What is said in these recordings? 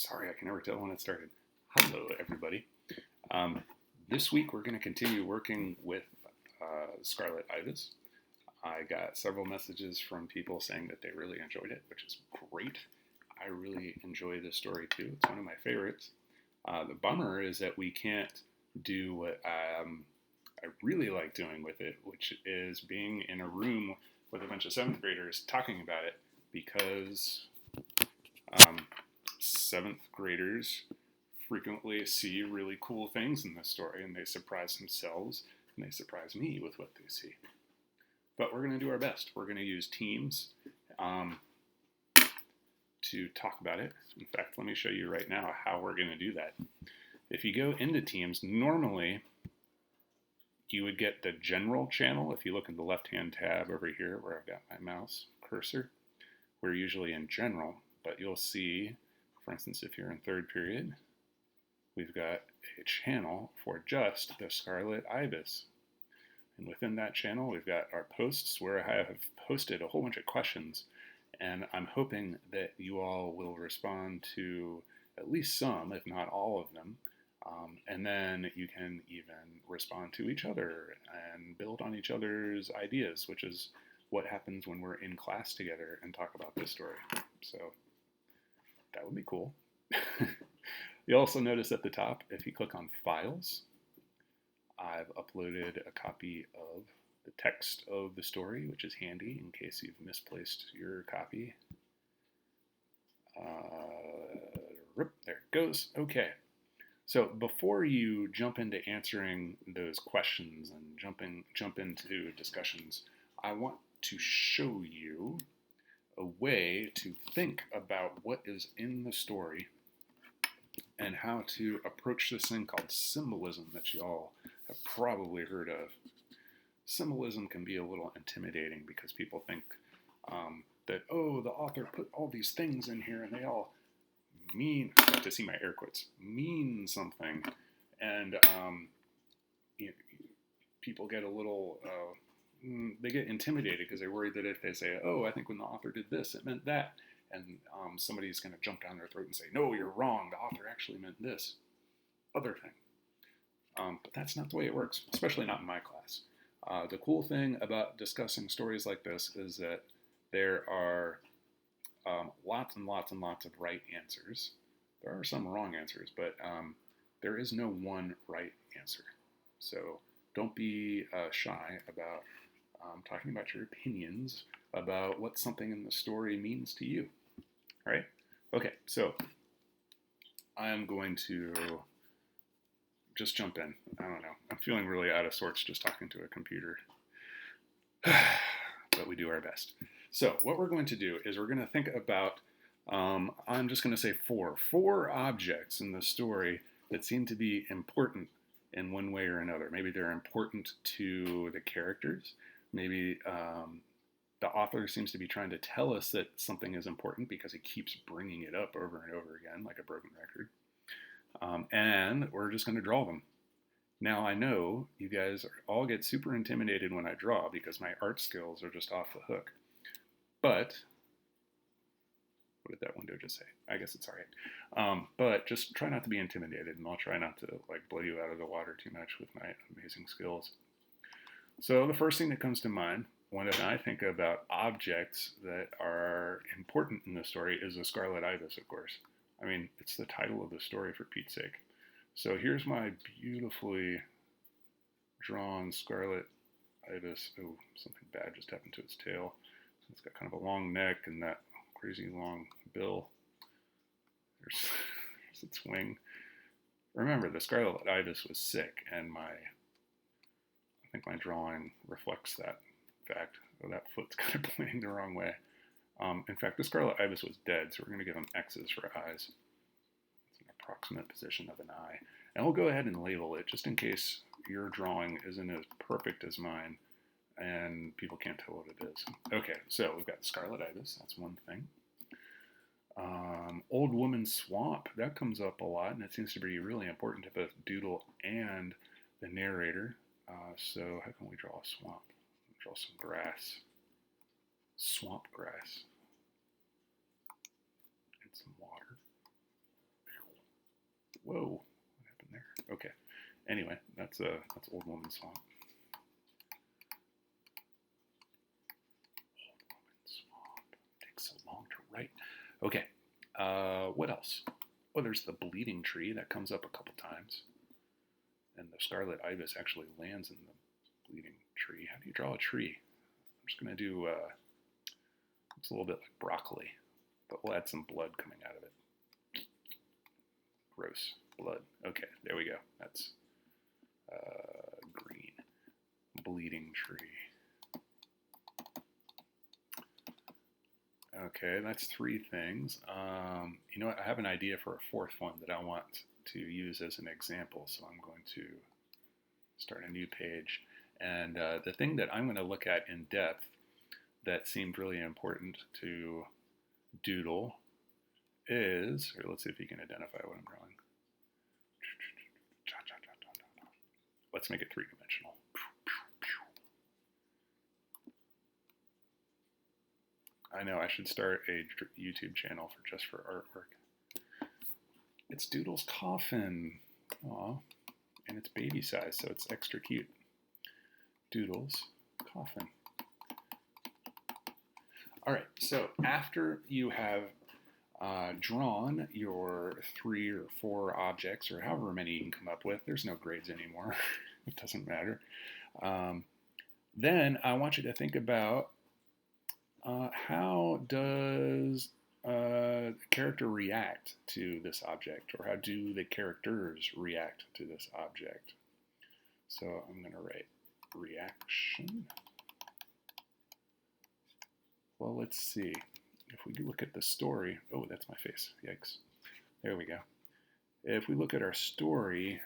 Sorry, I can never tell when it started. Hello, everybody. Um, this week we're going to continue working with Scarlet Ibis. I got several messages from people saying that they really enjoyed it, which is great. I really enjoy this story too. It's one of my favorites. The bummer is that we can't do what I really like doing with it, which is being in a room with a bunch of seventh graders talking about it, because seventh graders frequently see really cool things in this story, and they surprise themselves, and they surprise me with what they see. But we're going to do our best. We're going to use teams to talk about it. In fact, let me show you right now how we're going to do that. If you go into teams, normally you would get the general channel. If you look in the left-hand tab over here where I've got my mouse cursor, we're usually in general, but you'll see, for instance, if you're in third period, we've got a channel for just the Scarlet Ibis. And within that channel, we've got our posts where I have posted a whole bunch of questions, and I'm hoping that you all will respond to at least some, if not all of them. And then you can even respond to each other and build on each other's ideas, which is what happens when we're in class together and talk about this story. So that would be cool. You'll also notice at the top, if you click on Files, I've uploaded a copy of the text of the story, which is handy in case you've misplaced your copy. There it goes. Okay. So before you jump into answering those questions and jump into discussions, I want to show you a way to think about what is in the story and how to approach this thing called symbolism that you all have probably heard of. Symbolism can be a little intimidating because people think that, oh, the author put all these things in here and they all mean, I have to see my air quotes, mean something. And people get a little, they get intimidated because they're worried that if they say, oh, I think when the author did this, it meant that. And somebody's going to jump down their throat and say, no, you're wrong. The author actually meant this other thing. But that's not the way it works, especially not in my class. The cool thing about discussing stories like this is that there are lots and lots and lots of right answers. There are some wrong answers, but there is no one right answer. So don't be shy about talking about your opinions about what something in the story means to you. All right? Okay, so I'm going to just jump in. I don't know. I'm feeling really out of sorts just talking to a computer. But we do our best. So what we're going to do is we're going to think about, I'm just going to say four objects in the story that seem to be important in one way or another. Maybe they're important to the characters. Maybe the author seems to be trying to tell us that something is important because he keeps bringing it up over and over again, like a broken record. And we're just going to draw them. Now, I know you guys all get super intimidated when I draw because my art skills are just off the hook. But, what did that window just say? I guess it's all right. But just try not to be intimidated, and I'll try not to blow you out of the water too much with my amazing skills. So the first thing that comes to mind when I think about objects that are important in the story is the Scarlet Ibis, of course. I mean, it's the title of the story, for Pete's sake. So here's my beautifully drawn Scarlet Ibis. Oh, something bad just happened to its tail. So it's got kind of a long neck and that crazy long bill. There's its wing. Remember, the Scarlet Ibis was sick, and I think my drawing reflects that fact. Oh, that foot's kind of pointing the wrong way. In fact, the Scarlet Ibis was dead, so we're going to give him X's for eyes. It's an approximate position of an eye. And we'll go ahead and label it, just in case your drawing isn't as perfect as mine, and people can't tell what it is. Okay, so we've got the Scarlet Ibis, that's one thing. Old Woman Swamp, that comes up a lot, and it seems to be really important to both Doodle and the narrator. So how can we draw a swamp? Draw some grass. Swamp grass. And some water. Whoa, what happened there? Okay. Anyway, that's Old Woman Swamp. Old Woman Swamp. Takes so long to write. Okay. What else? Well, there's the bleeding tree that comes up a couple times. And the Scarlet Ibis actually lands in the bleeding tree. How do you draw a tree? I'm just going to do, it's a little bit like broccoli, but we'll add some blood coming out of it. Gross. Blood. Okay, there we go. That's green. Bleeding tree. Okay, that's 3 things. You know what? I have an idea for a 4th one that I want to use as an example, so I'm going to start a new page. And the thing that I'm going to look at in depth that seemed really important to Doodle is, or let's see if you can identify what I'm drawing. Let's make it 3-dimensional. I know I should start a YouTube channel just for artwork. It's Doodle's coffin. Aw. And it's baby size, so it's extra cute. Doodle's coffin. All right, so after you have drawn your 3 or 4 objects, or however many you can come up with, there's no grades anymore. It doesn't matter. Then I want you to think about how does the character react to this object, or how do the characters react to this object? So I'm going to write reaction. Well, let's see. If we look at the story, oh, that's my face. Yikes. There we go. If we look at our story,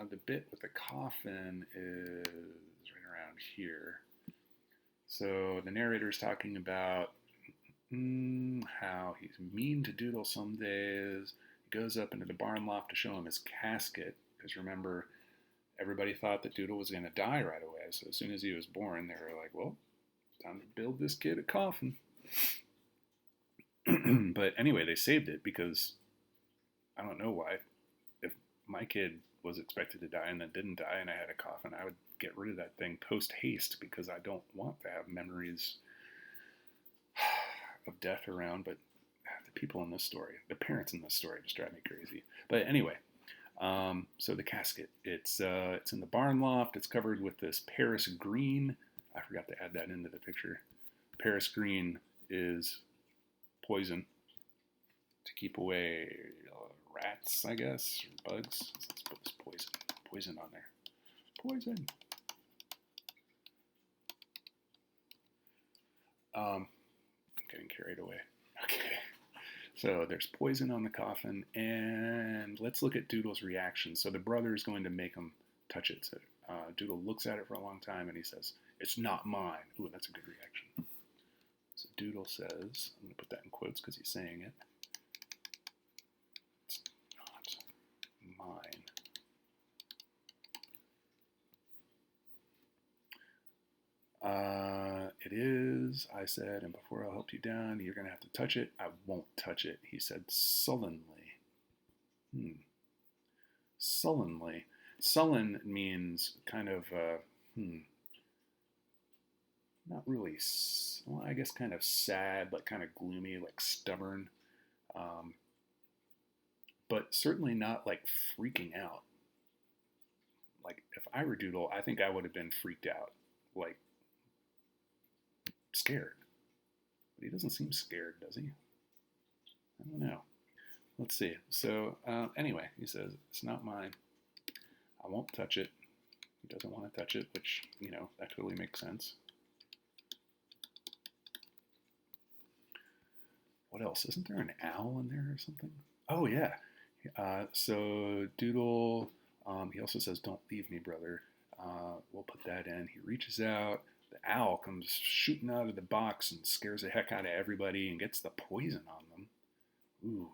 the bit with the coffin is right around here. So the narrator's talking about how he's mean to Doodle some days. He goes up into the barn loft to show him his casket, because remember, everybody thought that Doodle was going to die right away. So as soon as he was born, they were like, well, time to build this kid a coffin. But anyway, they saved it because I don't know why. If my kid was expected to die and then didn't die and I had a coffin, I would get rid of that thing post haste, because I don't want to have memories of death around. But the people in this story, the parents in this story, just drive me crazy. But anyway, so the casket, it's in the barn loft. It's covered with this Paris green. I forgot to add that into the picture. Paris green is poison to keep away rats, I guess, or bugs. Let's put this poison on there. Poison. I'm getting carried away. Okay. So there's poison on the coffin, and let's look at Doodle's reaction. So the brother is going to make him touch it. So Doodle looks at it for a long time, and he says, "It's not mine." Ooh, that's a good reaction. So Doodle says, I'm going to put that in quotes because he's saying it, "It's not mine." "It is," I said, "and before I'll help you down, you're going to have to touch it." "I won't touch it," he said sullenly. Sullenly. Sullen means kind of, not really, well, I guess kind of sad, like kind of gloomy, like stubborn, but certainly not like freaking out. Like if I were Doodle, I think I would have been freaked out, like scared. But he doesn't seem scared, does he? I don't know. Let's see. So anyway, he says, "It's not mine. I won't touch it." He doesn't want to touch it, which, you know, that totally makes sense. What else? Isn't there an owl in there or something? Oh, yeah. So Doodle, he also says, "Don't leave me, brother." We'll put that in. He reaches out. The owl comes shooting out of the box and scares the heck out of everybody and gets the poison on them. Ooh.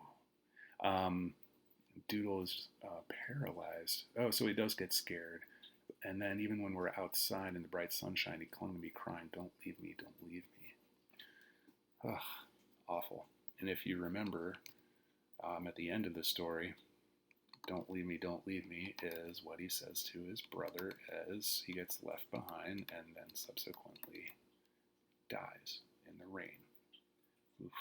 Doodle is paralyzed. Oh, so he does get scared. And then even when we're outside in the bright sunshine, he clung to me crying, "Don't leave me, don't leave me." Ugh, awful. And if you remember, at the end of the story, don't leave me is what he says to his brother as he gets left behind and then subsequently dies in the rain. Oof.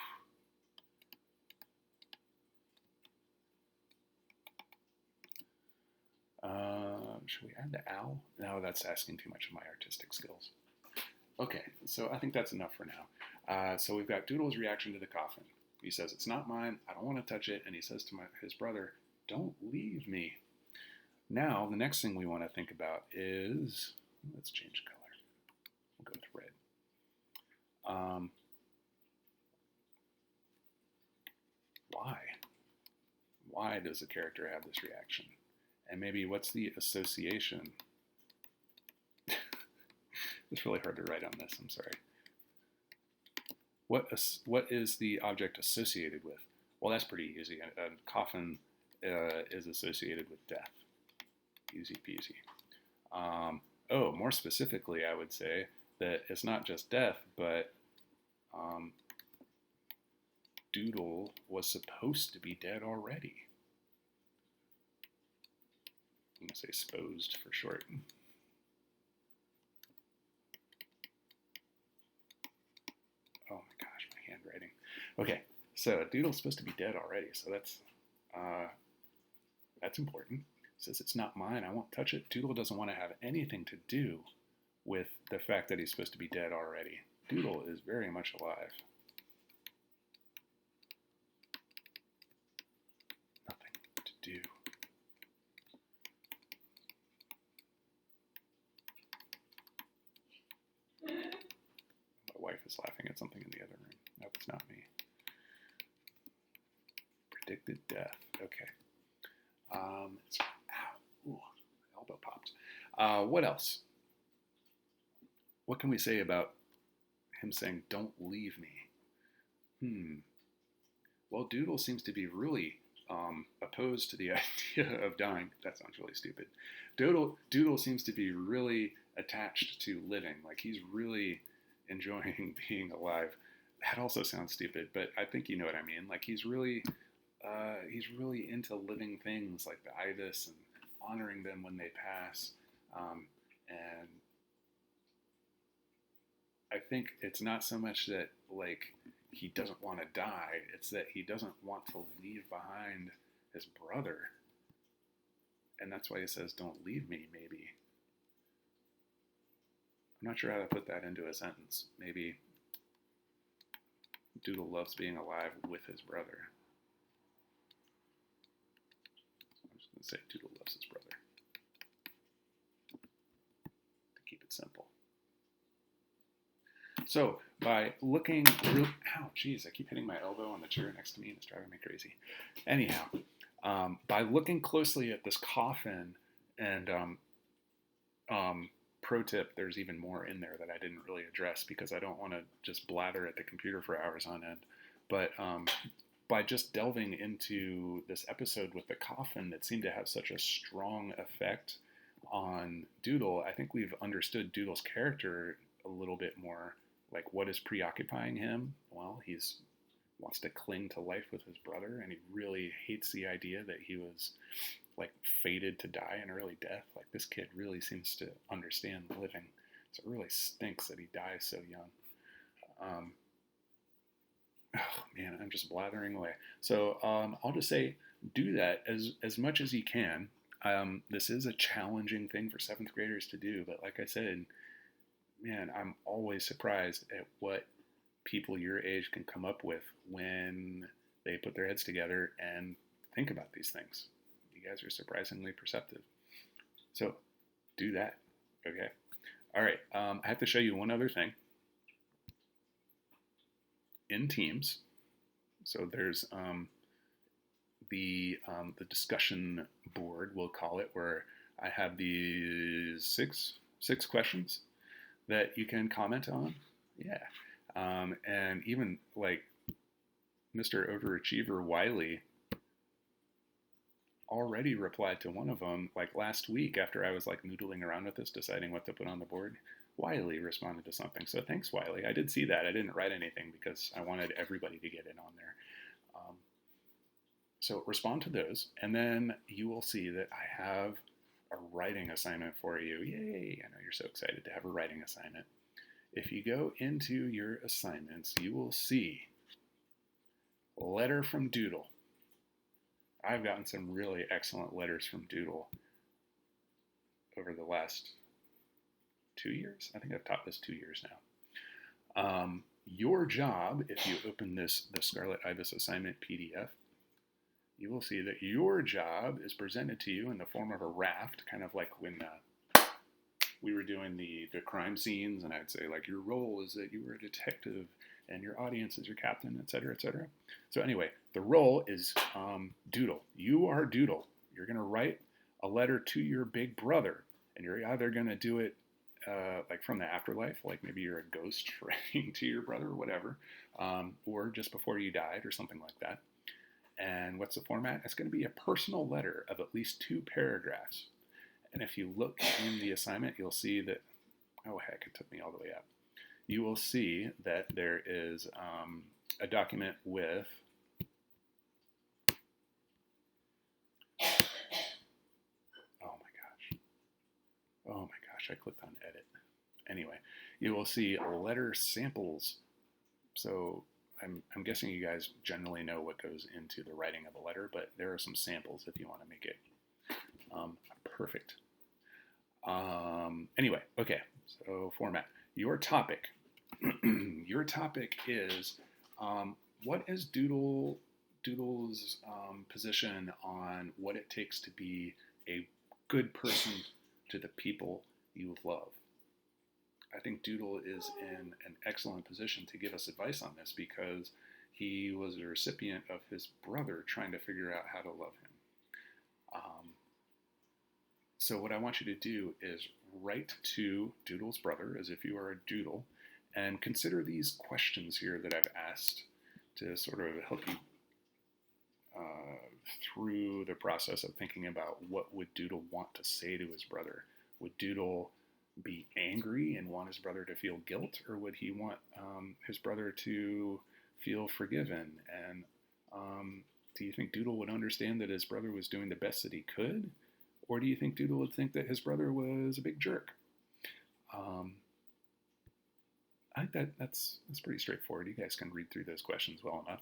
Should we add the owl? No, that's asking too much of my artistic skills. Okay, so I think that's enough for now. So we've got Doodle's reaction to the coffin. He says, "It's not mine, I don't want to touch it," and he says to his brother, "Don't leave me." Now, the next thing we want to think about is, let's change color. We'll go with red. Why? Why does the character have this reaction? And maybe what's the association? It's really hard to write on this, I'm sorry. What is the object associated with? Well, that's pretty easy. A coffin is associated with death. Easy peasy. More specifically, I would say that it's not just death, but Doodle was supposed to be dead already. I'm going to say "sposed" for short. Oh my gosh, my handwriting. Okay, so Doodle's supposed to be dead already, so that's important. It says, "It's not mine, I won't touch it." Doodle doesn't want to have anything to do with the fact that he's supposed to be dead already. Doodle is very much alive. Nothing to do. My wife is laughing at something in the other room. Nope, it's not me. Predicted death. Okay. Ow. Ooh, my elbow popped. What else? What can we say about him saying, "Don't leave me"? Well, Doodle seems to be really opposed to the idea of dying. That sounds really stupid. Doodle seems to be really attached to living. Like he's really enjoying being alive. That also sounds stupid, but I think you know what I mean. Like he's really into living things like the Ibis and honoring them when they pass. And I think it's not so much that like he doesn't want to die, it's that he doesn't want to leave behind his brother. And that's why he says, "Don't leave me," maybe. I'm not sure how to put that into a sentence. Maybe Doodle loves being alive with his brother. I'm just going to say Doodle loves his brother, to keep it simple. So by looking real, ow, geez, I keep hitting my elbow on the chair next to me and it's driving me crazy. Anyhow, by looking closely at this coffin and pro tip, there's even more in there that I didn't really address because I don't want to just blather at the computer for hours on end. But by just delving into this episode with the coffin that seemed to have such a strong effect on Doodle, I think we've understood Doodle's character a little bit more. Like, what is preoccupying him? Well, he wants to cling to life with his brother, and he really hates the idea that he was like fated to die an early death. Like, this kid really seems to understand living, so it really stinks that he dies so young. Oh man, I'm just blathering away. So I'll just say, do that as much as you can. This is a challenging thing for 7th graders to do, but like I said, man, I'm always surprised at what people your age can come up with when they put their heads together and think about these things. You guys are surprisingly perceptive. So do that, okay? All right, I have to show you one other thing. In Teams, so there's the discussion board, we'll call it, where I have these six questions that you can comment on. Yeah. And even like Mr. Overachiever Wiley already replied to one of them like last week after I was like noodling around with this, deciding what to put on the board. Wiley responded to something. So thanks, Wiley. I did see that. I didn't write anything because I wanted everybody to get in on there. So respond to those, and then you will see that I have a writing assignment for you. Yay! I know you're so excited to have a writing assignment. If you go into your assignments, you will see letter from Doodle. I've gotten some really excellent letters from Doodle over the last 2 years. I think I've taught this 2 years now. Your job, if you open the Scarlet Ibis assignment PDF, you will see that your job is presented to you in the form of a raft, kind of like when we were doing the crime scenes, and I'd say, like, your role is that you were a detective, and your audience is your captain, etc., etc. So anyway, the role is Doodle. You are Doodle. You're going to write a letter to your big brother, and you're either going to do it like from the afterlife, like maybe you're a ghost writing to your brother or whatever, or just before you died or something like that. And what's the format? It's going to be a personal letter of at least 2 paragraphs. And if you look in the assignment, you'll see that, oh heck, it took me all the way up. You will see that there is a document with oh my gosh, I clicked on edit. Anyway, you will see letter samples. So I'm guessing you guys generally know what goes into the writing of a letter, but there are some samples if you want to make it perfect. Anyway, okay, so format. Your topic. Your topic is what is Doodle's position on what it takes to be a good person to the people you love. I think Doodle is in an excellent position to give us advice on this because he was a recipient of his brother trying to figure out how to love him. So what I want you to do is write to Doodle's brother as if you are a Doodle, and consider these questions here that I've asked to sort of help you through the process of thinking about what would Doodle want to say to his brother. Would Doodle be angry and want his brother to feel guilt, or would he want his brother to feel forgiven? And do you think Doodle would understand that his brother was doing the best that he could? Or do you think Doodle would think that his brother was a big jerk? I think that's pretty straightforward. You guys can read through those questions well enough.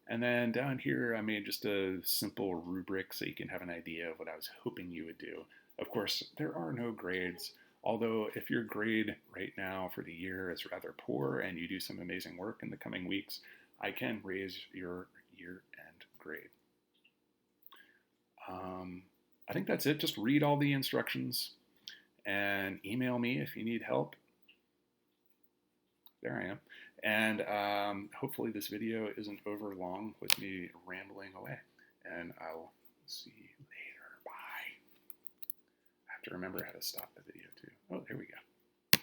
And then down here, I made just a simple rubric so you can have an idea of what I was hoping you would do. Of course, there are no grades, although if your grade right now for the year is rather poor and you do some amazing work in the coming weeks, I can raise your year-end grade. I think that's it. Just read all the instructions and email me if you need help. There I am. And hopefully this video isn't over long with me rambling away. And I'll see you later. Bye. I have to remember how to stop the video too. Oh, there we go.